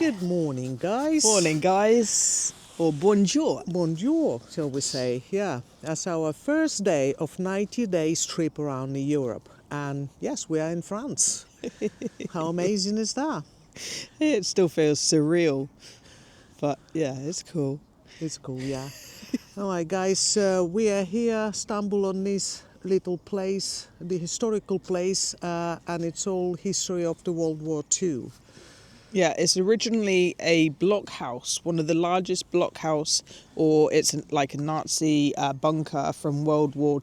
Good morning, guys. Morning, guys. Or bonjour. Bonjour, shall we say. Yeah, that's our first day of 90 days trip around Europe. And yes, we are in France. How amazing is that? It still feels surreal. But yeah, it's cool. It's cool, yeah. All right, guys, we are here, stumble on this little place, the historical place, and it's all history of the World War II. Yeah, it's originally a blockhouse, one of the largest blockhouse, or it's like a Nazi bunker from World War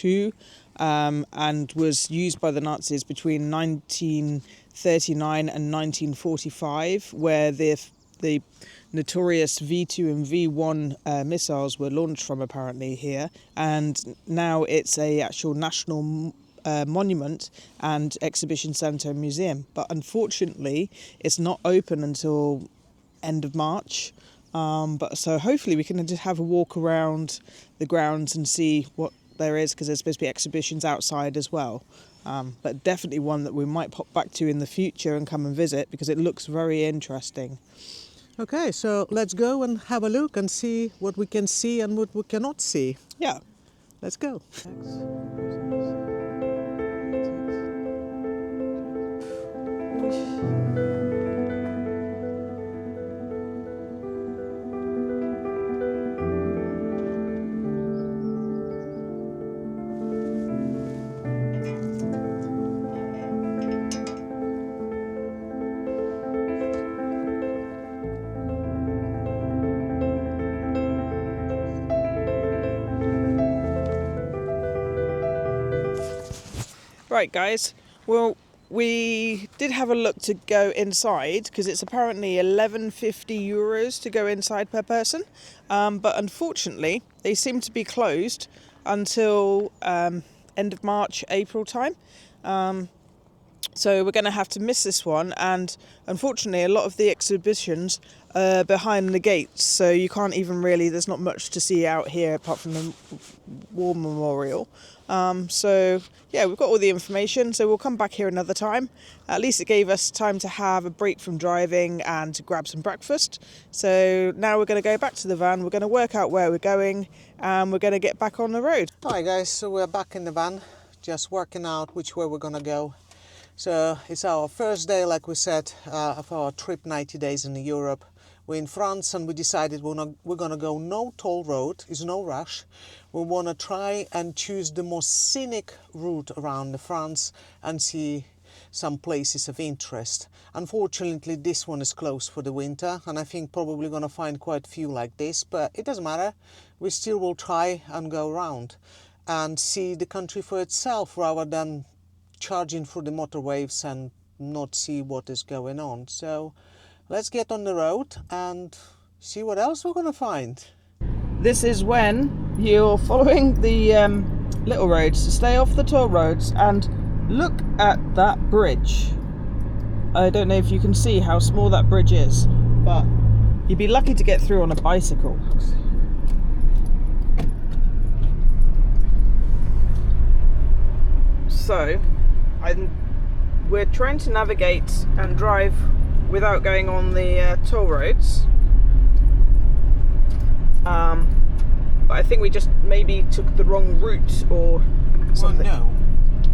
II, and was used by the Nazis between 1939 and 1945, where the notorious V2 and V1 missiles were launched from apparently here, and now it's a actual national monument and exhibition centre and museum, but unfortunately it's not open until end of March, but so hopefully we can just have a walk around the grounds and see what there is, because there's supposed to be exhibitions outside as well, but definitely one that we might pop back to in the future and come and visit, because it looks very interesting. Okay, so let's go and have a look and see what we can see and what we cannot see. Yeah, let's go. Right, guys, well, we did have a look to go inside, because it's apparently €11.50 to go inside per person, but unfortunately they seem to be closed until end of March, April time, so we're going to have to miss this one. And unfortunately a lot of the exhibitions are behind the gates, so you can't even really, there's not much to see out here apart from the war memorial. So yeah, we've got all the information, so we'll come back here another time. At least it gave us time to have a break from driving and to grab some breakfast. So now we're going to go back to the van, we're going to work out where we're going, and we're going to get back on the road. Hi guys, so we're back in the van, just working out which way we're going to go. So it's our first day, like we said, of our trip 90 days in Europe. We're in France and we decided we're going to go no toll road, it's no rush. We want to try and choose the most scenic route around France and see some places of interest. Unfortunately, this one is closed for the winter, and I think probably going to find quite a few like this, but it doesn't matter. We still will try and go around and see the country for itself, rather than charging through the motorways and not see what is going on. So let's get on the road and see what else we're going to find. This is when you're following the little roads to stay off the toll roads, and look at that bridge. I don't know if you can see how small that bridge is, but you'd be lucky to get through on a bicycle. So we're trying to navigate and drive without going on the toll roads. But I think we just maybe took the wrong route or something. Well,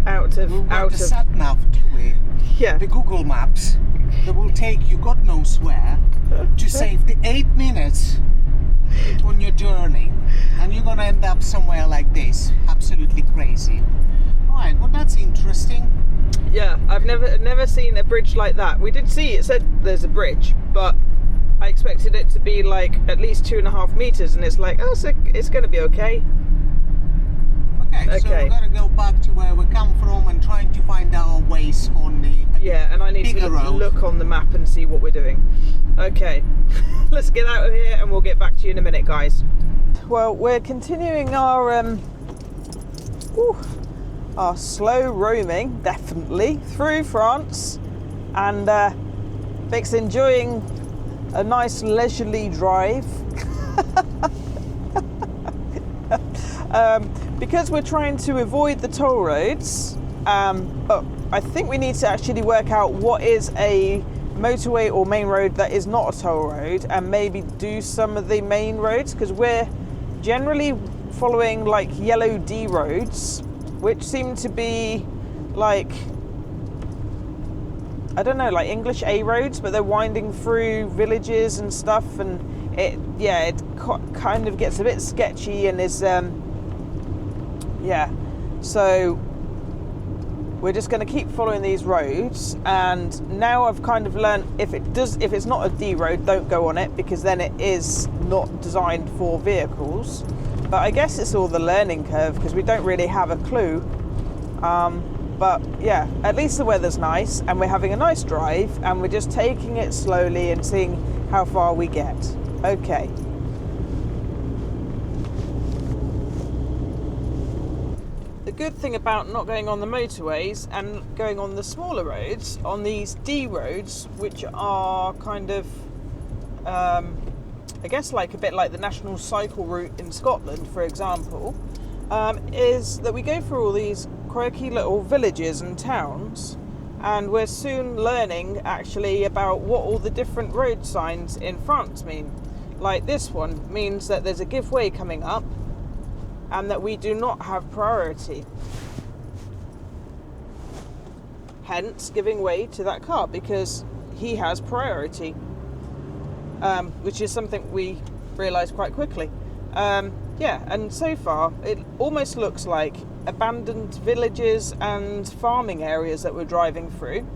no. Out of sat nav, do we? Yeah. The Google Maps that will take you God knows where to save the 8 minutes on your journey, and you're gonna end up somewhere like this. Absolutely crazy. Alright, well that's interesting. Yeah, I've never seen a bridge like that. We did see, it said there's a bridge, but I expected it to be like at least 2.5 meters, and it's like, oh, so it's going to be okay. Okay, so we're going to go back to where we come from and trying to find our ways on the yeah, and I need to look on the map and see what we're doing. Okay, let's get out of here and we'll get back to you in a minute, guys. Well, we're continuing our slow roaming, definitely, through France, and Vic's enjoying a nice leisurely drive. Because we're trying to avoid the toll roads, but I think we need to actually work out what is a motorway or main road that is not a toll road, and maybe do some of the main roads, because we're generally following like yellow D roads, which seem to be like, I don't know, like English A roads, but they're winding through villages and stuff, and it kind of gets a bit sketchy and is so we're just going to keep following these roads. And now I've kind of learned, if it's not a D road, don't go on it, because then it is not designed for vehicles. But I guess it's all the learning curve, because we don't really have a clue. But yeah, at least the weather's nice and we're having a nice drive, and we're just taking it slowly and seeing how far we get. Okay. The good thing about not going on the motorways and going on the smaller roads, on these D roads, which are kind of, I guess like a bit like the national cycle route in Scotland, for example, is that we go through all these quirky little villages and towns, and we're soon learning actually about what all the different road signs in France mean. Like this one means that there's a give way coming up and that we do not have priority, hence giving way to that car because he has priority, which is something we realised quite quickly. And so far it almost looks like abandoned villages and farming areas that we're driving through,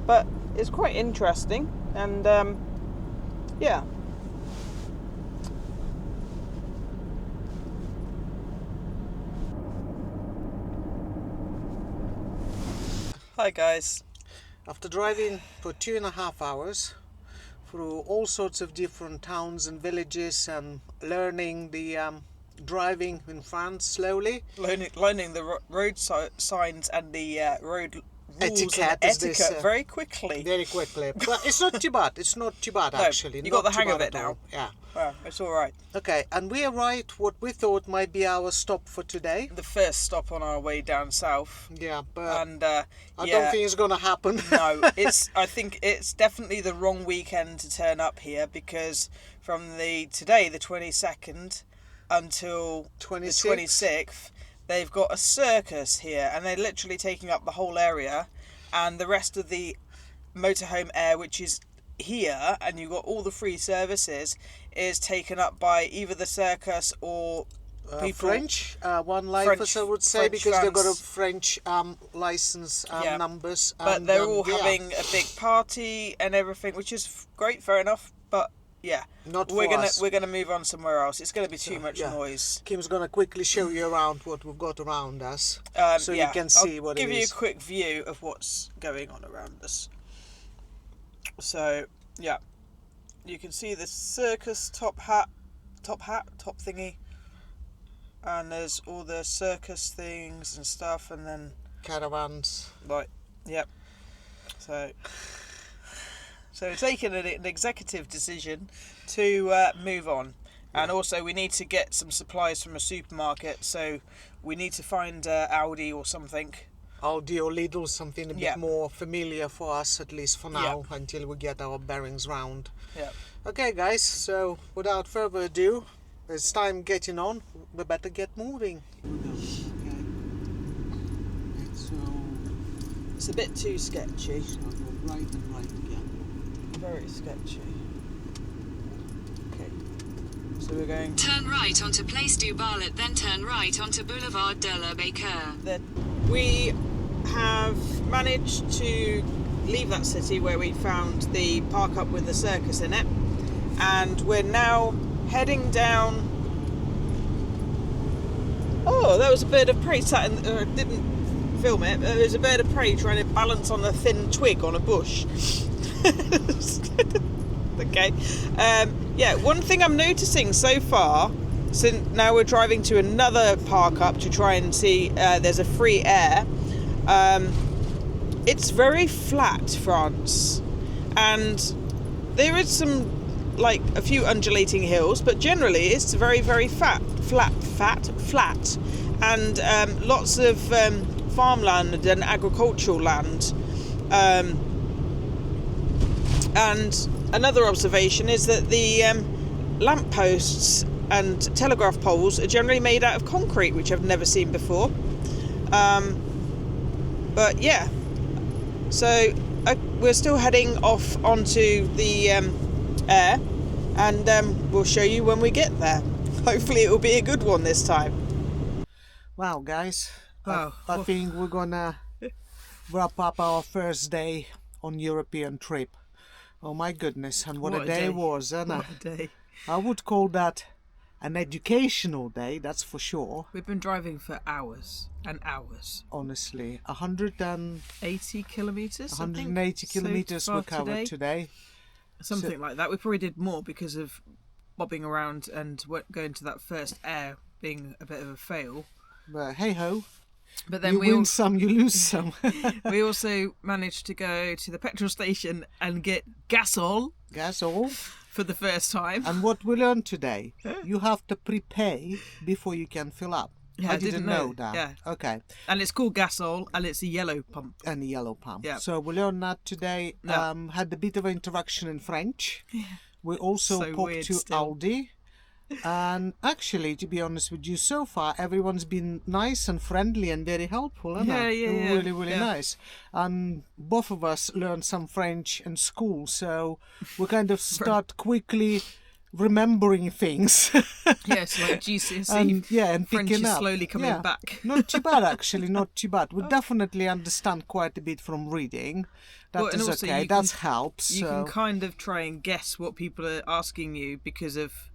but it's quite interesting. And Hi guys. After driving for 2.5 hours through all sorts of different towns and villages and learning the driving in France slowly, learning the road signs and the road rules etiquette, and etiquette very quickly. But it's not too bad. It's not too bad, actually. You got the hang of it now. Yeah. Well, it's all right. Okay, and we arrived what we thought might be our stop for today. The first stop on our way down south. Yeah, but and I don't think it's going to happen. No, I think it's definitely the wrong weekend to turn up here, because from today, the 22nd, until the 26th, they've got a circus here, and they're literally taking up the whole area, and the rest of the motorhome area, which is here, and you've got all the free services, is taken up by either the circus or people. French, Vanlife, as I would say, French because fans. they've got a French license numbers. But and, they're all having a big party and everything, which is great, fair enough. But yeah, not we're for us. We're gonna move on somewhere else. It's gonna be too much noise. Kim's gonna quickly show you around what we've got around us, so you can see what it is. I'll give you a quick view of what's going on around us. So yeah, you can see the circus top thingy, and there's all the circus things and stuff, and then caravans. Right. Yep. So we're taking an executive decision to move on. And also we need to get some supplies from a supermarket, so we need to find Aldi or something. Aldi or Lidl, something a bit more familiar for us, at least for now, until we get our bearings round. Yeah. Okay guys, so without further ado, it's time getting on. We better get moving. So it's a bit too sketchy. So go right and right again. Very sketchy. Okay. So we're going turn right onto Place du Barlet, then turn right onto Boulevard de la Baker. We have managed to leave that city where we found the park up with the circus in it, and we're now heading down. Oh, that was a bird of prey sat in, didn't film it, but there was a bird of prey trying to balance on a thin twig on a bush. Okay. One thing I'm noticing so far, since now we're driving to another park up to try and see there's a free air, it's very flat, France, and there is some, like, a few undulating hills, but generally it's very, very flat, and lots of farmland and agricultural land. And another observation is that the lampposts and telegraph poles are generally made out of concrete, which I've never seen before. But yeah, so we're still heading off onto the air, and we'll show you when we get there. Hopefully it will be a good one this time. Wow, guys. Wow. I think we're gonna wrap up our first day on European trip. Oh my goodness, and what a day it was, isn't it? What a day. I would call that an educational day, that's for sure. We've been driving for hours and hours. Honestly, 180 kilometres, 180 kilometres we covered today. Something like that. We probably did more because of bobbing around and going to that first air being a bit of a fail. But hey ho, but then you win some, you lose some. We also managed to go to the petrol station and get gasol for the first time. And what we learned today, you have to prepay before you can fill up. Yeah, I didn't know that. Yeah. Okay. And it's called gasol, and it's a yellow pump. And a yellow pump. Yeah. So we learned that today. Yeah. Had a bit of an interaction in French. Yeah. We also popped to Aldi. And actually, to be honest with you, so far everyone's been nice and friendly and very helpful, isn't it? Yeah. Really, really nice. And both of us learned some French in school, so we kind of start quickly remembering things. Yes, like GCSE. and French picking is up. slowly coming back. Not too bad, actually, not too bad. We definitely understand quite a bit from reading. That is okay. That helps. You can kind of try and guess what people are asking you because of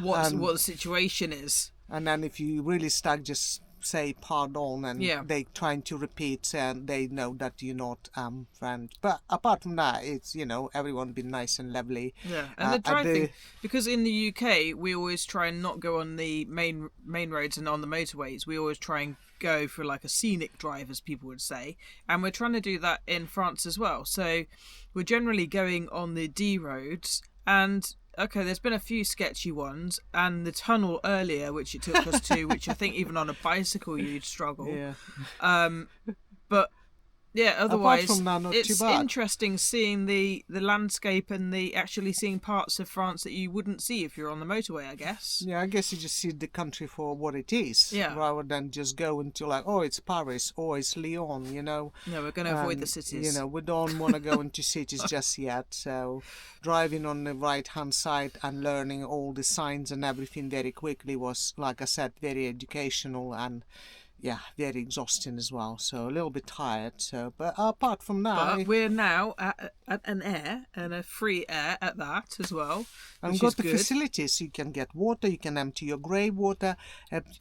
what the situation is. And then if you really stuck, just say pardon, and they trying to repeat, and they know that you're not French. But apart from that, it's everyone been nice and lovely. Yeah, and the driving, because in the UK we always try and not go on the main roads and on the motorways. We always try and go for like a scenic drive, as people would say, and we're trying to do that in France as well. So we're generally going on the D roads, and okay, there's been a few sketchy ones, and the tunnel earlier, which it took us to, which I think even on a bicycle you'd struggle. Yeah. But yeah, otherwise apart from that, not it's too bad. Interesting seeing the landscape and actually seeing parts of France that you wouldn't see if you're on the motorway, I guess. Yeah, I guess you just see the country for what it is, rather than just go into like, oh, it's Paris, or it's Lyon, No, we're going to avoid the cities. We don't want to go into cities just yet. So driving on the right-hand side and learning all the signs and everything very quickly was, like I said, very educational and very exhausting as well. So a little bit tired. So, but apart from that, but we're now at an air, and a free air at that as well. And got the facilities. You can get water. You can empty your grey water,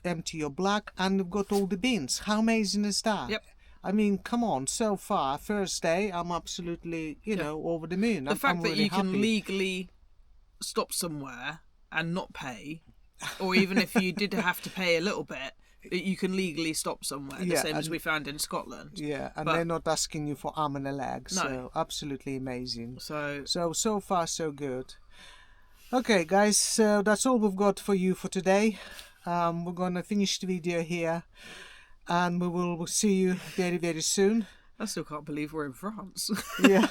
empty your black, and we've got all the bins. How amazing is that? Yep. I mean, come on. So far, first day, I'm absolutely, over the moon. The fact I'm that really you can happy. legally stop somewhere and not pay, or even if you did have to pay a little bit, you can legally stop somewhere, the same as we found in Scotland. Yeah, and they're not asking you for arm and a leg, so absolutely amazing. So far so good. Okay, guys, so that's all we've got for you for today. We're going to finish the video here, and we will see you very, very soon. I still can't believe we're in France. Yeah.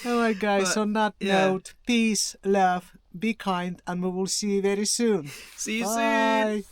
All right, guys, on that note, peace, love, be kind, and we will see you very soon. See you Bye. soon.